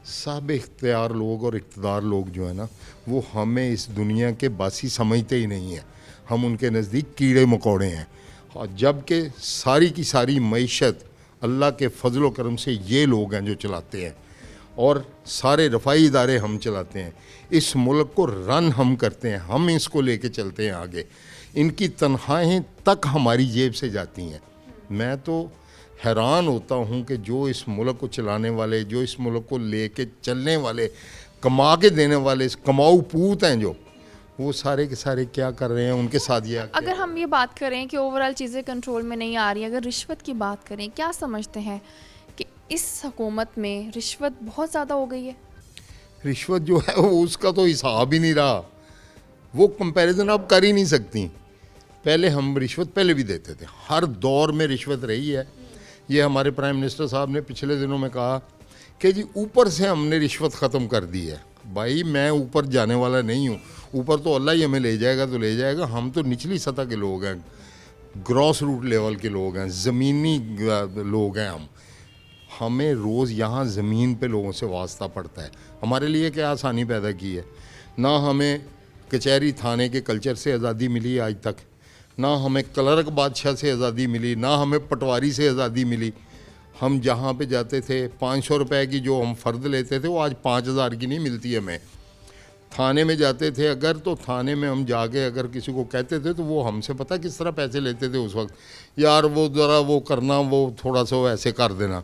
साहब इख्तियार लोग और इक़्तिदार लोग जो है ना, वो हमें इस दुनिया के बासी समझते ही नहीं हैं। हम उनके नज़दीक कीड़े मकोड़े हैं, और जबकि सारी की सारी मईशत अल्लाह के फजल व करम से ये लोग हैं जो चलाते हैं, और सारे रफ़ाई इदारे हम चलाते हैं। इस मुल्क को रन हम करते हैं, हम इसको लेके चलते हैं आगे। इनकी तनख्वाहें तक हमारी जेब से जाती हैं। मैं तो हैरान होता हूँ कि जो इस मुल्क को चलाने वाले, जो इस मुल्क को लेके चलने वाले, कमा के देने वाले कमाऊ पूत हैं, जो वो सारे के सारे क्या कर रहे हैं, उनके साथ ये अगर हम ये बात करें कि ओवरऑल चीज़ें कंट्रोल में नहीं आ रही, अगर रिश्वत की बात करें, क्या समझते हैं कि इस हुकूमत में रिश्वत बहुत ज़्यादा हो गई है? रिश्वत जो है वो उसका तो हिसाब ही नहीं रहा, वो कंपैरिजन आप कर ही नहीं सकती। पहले हम रिश्वत पहले भी देते थे, हर दौर में रिश्वत रही है। ये हमारे प्राइम मिनिस्टर साहब ने पिछले दिनों में कहा कि जी ऊपर से हमने रिश्वत ख़त्म कर दी है। भाई मैं ऊपर जाने वाला नहीं हूँ, ऊपर तो अल्लाह ही हमें ले जाएगा तो ले जाएगा। हम तो निचली सतह के लोग हैं, ग्रॉस रूट लेवल के लोग हैं, ज़मीनी लोग हैं हम। हमें रोज़ यहाँ ज़मीन पे लोगों से वास्ता पड़ता है। हमारे लिए क्या आसानी पैदा की है, ना हमें कचहरी थाने के कल्चर से आज़ादी मिली आज तक, ना हमें क्लर्क बादशाह से आज़ादी मिली, ना हमें पटवारी से आज़ादी मिली। हम जहाँ पे जाते थे 500 रुपए की जो हम फ़र्द लेते थे वो आज 5000 की नहीं मिलती हमें। थाने में जाते थे अगर, तो थाने में हम जाके अगर किसी को कहते थे तो वो हमसे पता किस तरह पैसे लेते थे उस वक्त, यार वो ज़रा वो करना, वो थोड़ा सा ऐसे कर देना।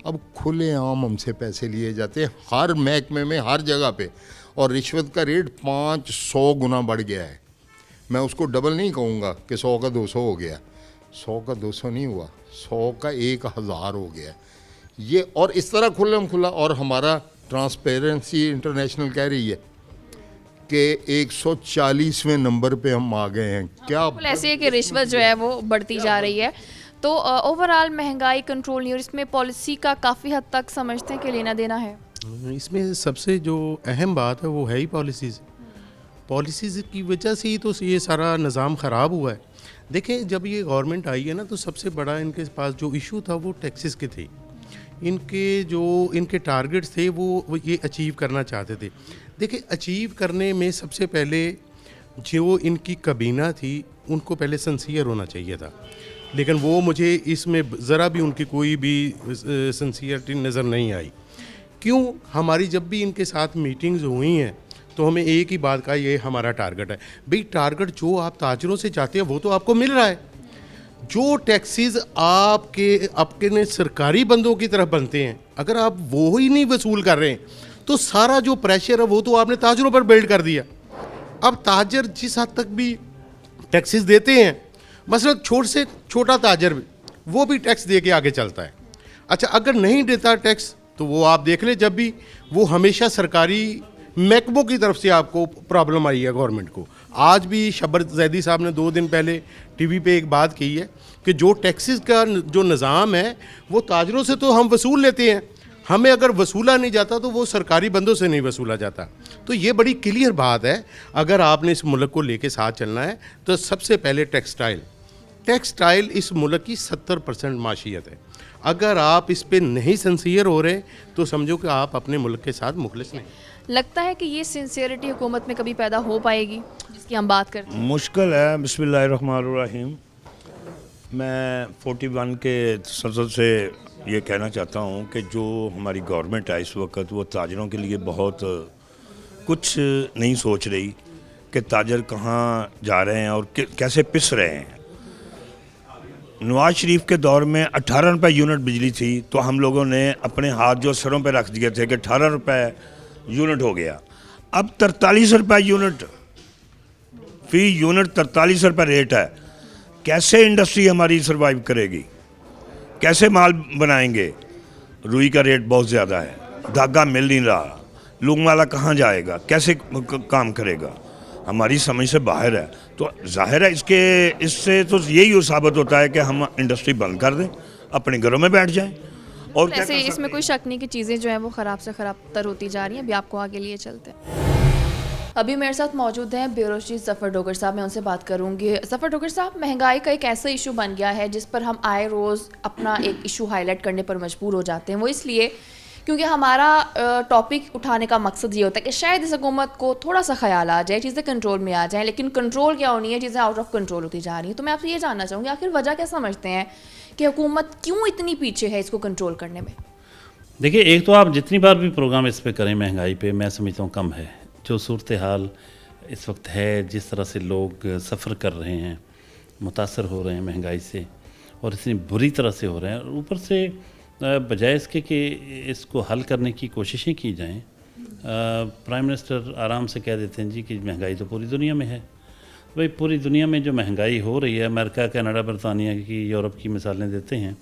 अब खुलेआम हमसे पैसे लिए जाते हैं हर महकमे में, हर जगह पे, और रिश्वत का रेट 500 गुना बढ़ गया है। मैं उसको डबल नहीं कहूँगा कि 100 का 200 हो गया, 100 का 200 नहीं हुआ, 100 का 1000 हो गया ये। और इस तरह खुल्लम खुला, और हमारा ट्रांसपेरेंसी इंटरनेशनल कह रही है कि 140वें नंबर पे हम आ गए हैं। क्या ऐसे है कि रिश्वत जो है वो बढ़ती जा रही है, तो ओवरऑल महंगाई कंट्रोल नहीं, और इसमें पॉलिसी का काफ़ी हद तक समझते हैं कि लेना देना है। इसमें सबसे जो अहम बात है वो है ही पॉलिसीज़। पॉलिसीज़ की वजह से ही तो ये सारा निज़ाम ख़राब हुआ है। देखें, जब ये गवर्नमेंट आई है ना, तो सबसे बड़ा इनके पास जो इशू था वो टैक्सेस के थे। इनके टारगेट्स थे वो ये अचीव करना चाहते थे। देखिए, अचीव करने में सबसे पहले जो इनकी काबीना थी उनको पहले सिंसियर होना चाहिए था, लेकिन वो मुझे इसमें ज़रा भी उनकी कोई भी सिंसियरिटी नज़र नहीं आई। क्यों? हमारी जब भी इनके साथ मीटिंग्स हुई हैं तो हमें एक ही बात का, ये हमारा टारगेट है। भाई टारगेट जो आप ताजरों से चाहते हैं वो तो आपको मिल रहा है। जो टैक्सेस आपके ने सरकारी बंदों की तरफ बनते हैं, अगर आप वो ही नहीं वसूल कर रहे हैं तो सारा जो प्रेशर है वो तो आपने ताजरों पर बिल्ड कर दिया। अब ताजर जिस हद तक भी टैक्सेस देते हैं, मसलन छोटे से छोटा ताजर भी वो भी टैक्स दे के आगे चलता है। अच्छा, अगर नहीं देता टैक्स तो वो आप देख लें, जब भी वो हमेशा सरकारी महकमों की तरफ से आपको प्रॉब्लम आई है गवर्नमेंट को। आज भी शब्बर जैदी साहब ने 2 दिन पहले टीवी पे एक बात कही है कि जो टैक्सेस का जो निज़ाम है वो ताजरों से तो हम वसूल लेते हैं, हमें अगर वसूला नहीं जाता तो वो सरकारी बंदों से नहीं वसूला जाता। तो ये बड़ी क्लियर बात है। अगर आपने इस मुल्क को लेके साथ चलना है तो सबसे पहले टेक्सटाइल इस मुल्क की 70% माशियत है। अगर आप इस पे नहीं सिंसियर हो रहे तो समझो कि आप अपने मुल्क के साथ मुखलिस नहीं। लगता है कि ये सिंसियरिटी हुकूमत में कभी पैदा हो पाएगी जिसकी हम बात करते हैं? मुश्किल है। बिस्मिल्लाहिर्रहमानिर्रहीम। मैं 41 के सदर से ये कहना चाहता हूँ कि जो हमारी गवर्नमेंट है इस वक्त, वो ताजरों के लिए बहुत कुछ नहीं सोच रही कि ताजर कहाँ जा रहे हैं और कैसे पिस रहे हैं। नवाज शरीफ के दौर में 18 रुपये यूनिट बिजली थी तो हम लोगों ने अपने हाथ जो सरों पे रख दिए थे कि 18 रुपये यूनिट हो गया। अब 43 रुपये यूनिट, फी यूनिट 43 रुपये रेट है। कैसे इंडस्ट्री हमारी सर्वाइव करेगी, कैसे माल बनाएंगे? रुई का रेट बहुत ज़्यादा है, धागा मिल नहीं रहा, लूंग वाला कहाँ जाएगा, कैसे काम करेगा? हमारी समझ से बाहर है। तो जाहिर है इससे तो यही साबित होता है कि हम इंडस्ट्री बंद कर दें, अपने घरों में बैठ जाएं। और ऐसे इसमें कोई शक नहीं कि चीज़ें जो हैं वो ख़राब से ख़राब तर होती जा रही हैं। अभी आपको आगे लिए चलते हैं। अभी मेरे साथ मौजूद हैं ब्यूरो चीफ ज़फ़र डोगर साहब, मैं उनसे बात करूंगी। ज़फ़र डोगर साहब, महंगाई का एक ऐसा इशू बन गया है जिस पर हम आए रोज़ अपना एक इशू हाईलाइट करने पर मजबूर हो जाते हैं। वो इसलिए क्योंकि हमारा टॉपिक उठाने का मकसद ये होता है कि शायद इस हुकूमत को थोड़ा सा ख्याल आ जाए, चीज़ें कंट्रोल में आ जाएं, लेकिन कंट्रोल क्या होनी है, चीज़ें आउट ऑफ कंट्रोल होती जा रही हैं। तो मैं आपसे ये जानना चाहूँगी, आखिर वजह क्या समझते हैं कि हुकूमत क्यों इतनी पीछे है इसको कंट्रोल करने में? देखिए, एक तो आप जितनी बार भी प्रोग्राम इस पे करें महंगाई पे, मैं समझता हूँ कम है। जो सूरत हाल इस वक्त है, जिस तरह से लोग सफ़र कर रहे हैं, मुतासर हो रहे हैं महंगाई से, और इतनी बुरी तरह से हो रहे हैं, और ऊपर से बजाय इसके कि इसको हल करने की कोशिशें की जाएं, प्राइम मिनिस्टर आराम से कह देते हैं जी कि महंगाई तो पूरी दुनिया में है। भाई, पूरी दुनिया में जो महंगाई हो रही है, अमेरिका, कनाडा, बरतानिया की, यूरोप की मिसालें देते हैं,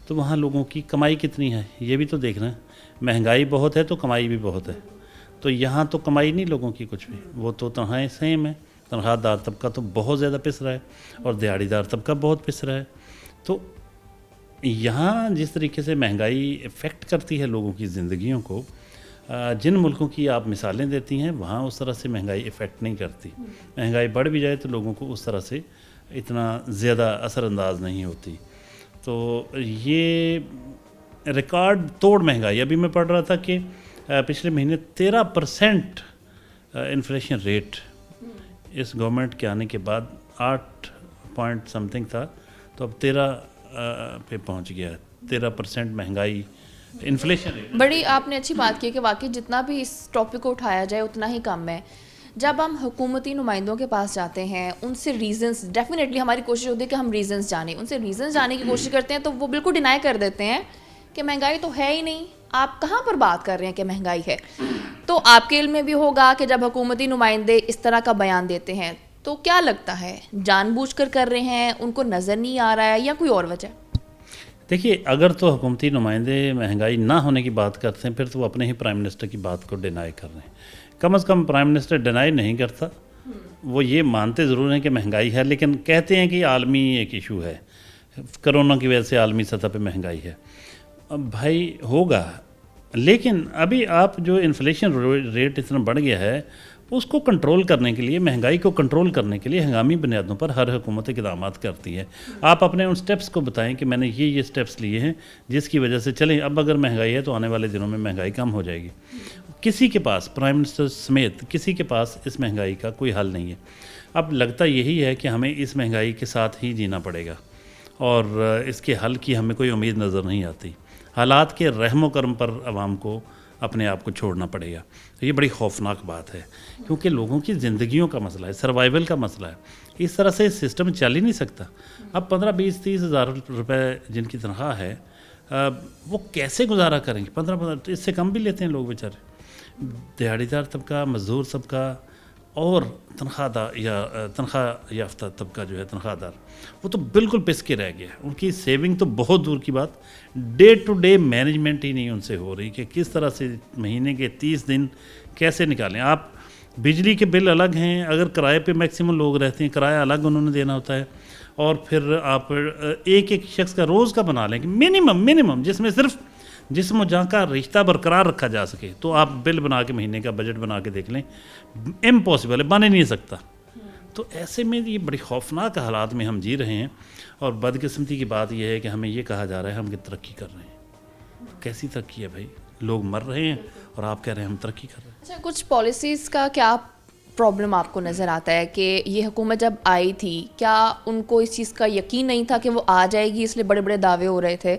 तो वहाँ लोगों की कमाई कितनी है ये भी तो देखना है। महंगाई बहुत है तो कमाई भी बहुत है। तो यहाँ तो कमाई नहीं लोगों की कुछ भी, वो तो तनख्वाहें सेम है। तनख्वाहदार तबका तो बहुत ज़्यादा पिस रहा है और दिहाड़ीदार तबका बहुत पिस रहा है। तो यहाँ जिस तरीके से महंगाई इफ़ेक्ट करती है लोगों की ज़िंदगियों को, जिन मुल्कों की आप मिसालें देती हैं वहाँ उस तरह से महंगाई इफ़ेक्ट नहीं करती। महंगाई बढ़ भी जाए तो लोगों को उस तरह से इतना ज़्यादा असरअंदाज नहीं होती। तो ये रिकॉर्ड तोड़ महंगाई, अभी मैं पढ़ रहा था कि पिछले महीने 13% इन्फ्लेशन रेट इस गवर्नमेंट के आने के बाद 8 पॉइंट समथिंग था, तो अब 13 पे पहुंच गया है। 13% महंगाई इन्फ्लेशन रेट। बड़ी आपने अच्छी बात की कि वाकई जितना भी इस टॉपिक को उठाया जाए उतना ही कम है। जब हम हुकूमती नुमाइंदों के पास जाते हैं, उनसे रीज़न्स, डेफिनेटली हमारी कोशिश होती है कि हम रीज़न्स जानें, उनसे रीज़न्स जानने की कोशिश करते हैं तो वो बिल्कुल डिनाई कर देते हैं कि महंगाई तो है ही नहीं, आप कहाँ पर बात कर रहे हैं कि महंगाई है। तो आपके इल्म में भी होगा कि जब हुकूमती नुमाइंदे इस तरह का बयान देते हैं तो क्या लगता है, जानबूझकर कर रहे हैं, उनको नज़र नहीं आ रहा है, या कोई और वजह? देखिए, अगर तो हुकूमती नुमाइंदे महंगाई ना होने की बात करते हैं, फिर तो वो अपने ही प्राइम मिनिस्टर की बात को डिनाई कर रहे हैं। कम से कम प्राइम मिनिस्टर डिनाई नहीं करता, वो ये मानते ज़रूर हैं कि महंगाई है, लेकिन कहते हैं कि आलमी एक इशू है, कोरोना की वजह से आलमी सतह पे महंगाई है। अब भाई होगा, लेकिन अभी आप जो इन्फ्लेशन रेट इतना बढ़ गया है, उसको कंट्रोल करने के लिए, महंगाई को कंट्रोल करने के लिए हंगामी बुनियादों पर हर हुकूमत इक़दामात करती है। आप अपने उन स्टेप्स को बताएं कि मैंने ये स्टेप्स लिए हैं जिसकी वजह से चलें, अब अगर महंगाई है तो आने वाले दिनों में महंगाई कम हो जाएगी। किसी के पास, प्राइम मिनिस्टर समेत किसी के पास इस महंगाई का कोई हल नहीं है। अब लगता यही है कि हमें इस महंगाई के साथ ही जीना पड़ेगा और इसके हल की हमें कोई उम्मीद नज़र नहीं आती। हालात के रहमो करम पर आवाम को अपने आप को छोड़ना पड़ेगा। तो ये बड़ी खौफनाक बात है, क्योंकि लोगों की ज़िंदगियों का मसला है, सर्वाइवल का मसला है। इस तरह से सिस्टम चल ही नहीं सकता। अब 15, 20, 30 हज़ार रुपये जिनकी तनख्वाह है, वो कैसे गुजारा करेंगे? 15 इससे कम भी लेते हैं लोग बेचारे। दिहाड़ीदार तबका, मज़दूर तबका और तनख्वाह याफ्ता तबका जो है, तनख्वाहदार, वो तो बिल्कुल पिस के रह गया। उनकी सेविंग तो बहुत दूर की बात, डे टू डे मैनेजमेंट ही नहीं उनसे हो रही कि किस तरह से महीने के 30 दिन कैसे निकालें। आप बिजली के बिल अलग हैं, अगर किराए पे मैक्सिमम लोग रहते हैं, किराया अलग उन्होंने देना होता है, और फिर आप एक शख्स का रोज़ का बना लें मिनिमम जिसमें सिर्फ जिस्म जहाँ का रिश्ता बरकरार रखा जा सके, तो आप बिल बना के, महीने का बजट बना के देख लें, इम्पॉसिबल है, बन ही नहीं सकता। तो ऐसे में ये बड़ी खौफनाक हालात में हम जी रहे हैं। और बदकिस्मती की बात यह है कि हमें ये कहा जा रहा है हम कि तरक्की कर रहे हैं। कैसी तरक्की है भाई? लोग मर रहे हैं और आप कह रहे हैं हम तरक्की कर रहे हैं। अच्छा, कुछ पॉलिसीज़ का क्या प्रॉब्लम आपको नज़र आता है कि ये हुकूमत जब आई थी, क्या उनको इस चीज़ का यकीन नहीं था कि वो आ जाएगी, इसलिए बड़े बड़े दावे हो रहे थे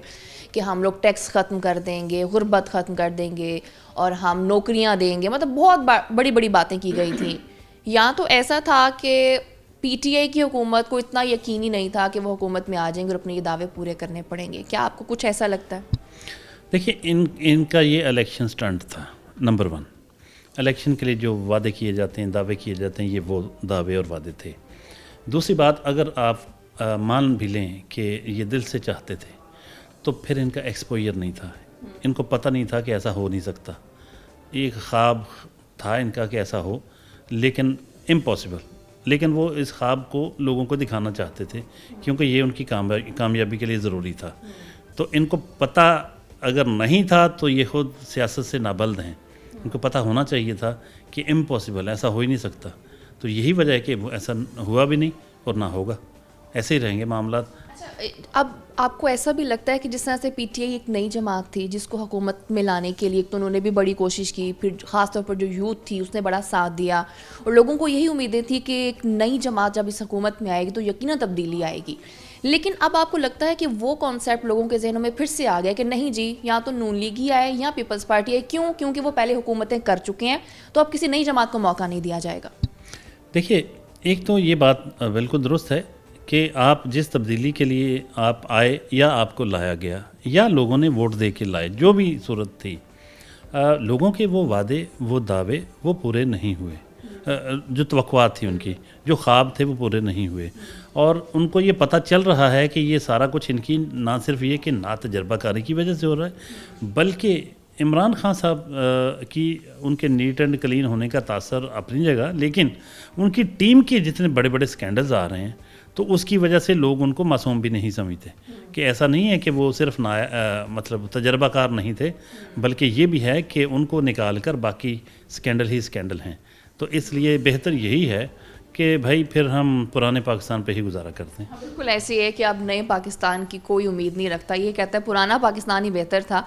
कि हम लोग टैक्स ख़त्म कर देंगे, गुर्बत ख़त्म कर देंगे और हम नौकरियां देंगे, मतलब बहुत बड़ी बड़ी बातें की गई थी। या तो ऐसा था कि पीटीआई की हुकूमत को इतना यकीन ही नहीं था कि वो हुकूमत में आ जाएंगे और अपने ये दावे पूरे करने पड़ेंगे? क्या आपको कुछ ऐसा लगता है? देखिए, इनका ये इलेक्शन स्टंट था। नंबर 1, इलेक्शन के लिए जो वादे किए जाते हैं, दावे किए जाते हैं, ये वो दावे और वादे थे। दूसरी बात, अगर आप मान भी लें कि ये दिल से चाहते थे, तो फिर इनका एक्सपोजर नहीं था, इनको पता नहीं था कि ऐसा हो नहीं सकता। एक ख्वाब था इनका कि ऐसा हो, लेकिन इम्पॉसिबल। लेकिन वो इस ख्वाब को लोगों को दिखाना चाहते थे, क्योंकि ये उनकी कामयाबी के लिए ज़रूरी था। तो इनको पता अगर नहीं था तो ये खुद सियासत से नाबल्द हैं। इनको पता होना चाहिए था कि इम्पॉसिबल, ऐसा हो ही नहीं सकता। तो यही वजह है कि वो ऐसा हुआ भी नहीं और ना होगा। ऐसे ही रहेंगे मामला। अब आपको ऐसा भी लगता है कि जिस तरह से पीटीआई एक नई जमात थी जिसको हुकूमत में लाने के लिए तो उन्होंने भी बड़ी कोशिश की, फिर ख़ासतौर पर जो यूथ थी उसने बड़ा साथ दिया और लोगों को यही उम्मीदें थी कि एक नई जमात जब इस हुकूमत में आएगी तो यकीनन तब्दीली आएगी, लेकिन अब आपको लगता है कि वो कॉन्सेप्ट लोगों के जहनों में फिर से आ गया कि नहीं जी, या तो नून लीग ही आए या पीपल्स पार्टी आए, क्यों? क्योंकि वो पहले हुकूमतें कर चुके हैं, तो अब किसी नई जमात को मौका नहीं दिया जाएगा। देखिए, एक तो ये बात बिल्कुल दुरुस्त है कि आप जिस तब्दीली के लिए आप आए या आपको लाया गया या लोगों ने वोट दे के लाए, जो भी सूरत थी, लोगों के वो वादे, वो दावे वो पूरे नहीं हुए। जो तवक्कुआत थी उनकी, जो ख्वाब थे वो पूरे नहीं हुए, और उनको ये पता चल रहा है कि ये सारा कुछ इनकी ना सिर्फ ये कि ना तजर्बाकारी की वजह से हो रहा है, बल्कि इमरान खान साहब की उनके नीट एंड क्लीन होने का तासर अपनी जगह, लेकिन उनकी टीम के जितने बड़े बड़े स्कैंडल्स आ रहे हैं तो उसकी वजह से लोग उनको मासूम भी नहीं समझते कि ऐसा नहीं है कि वो सिर्फ मतलब तजर्बाकार नहीं थे, बल्कि ये भी है कि उनको निकाल कर बाकी स्कैंडल ही स्कैंडल हैं। तो इसलिए बेहतर यही है कि भाई फिर हम पुराने पाकिस्तान पे ही गुजारा करते हैं। बिल्कुल ऐसे ही है कि अब नए पाकिस्तान की कोई उम्मीद नहीं रखता, ये कहता है पुराना पाकिस्तान ही बेहतर था।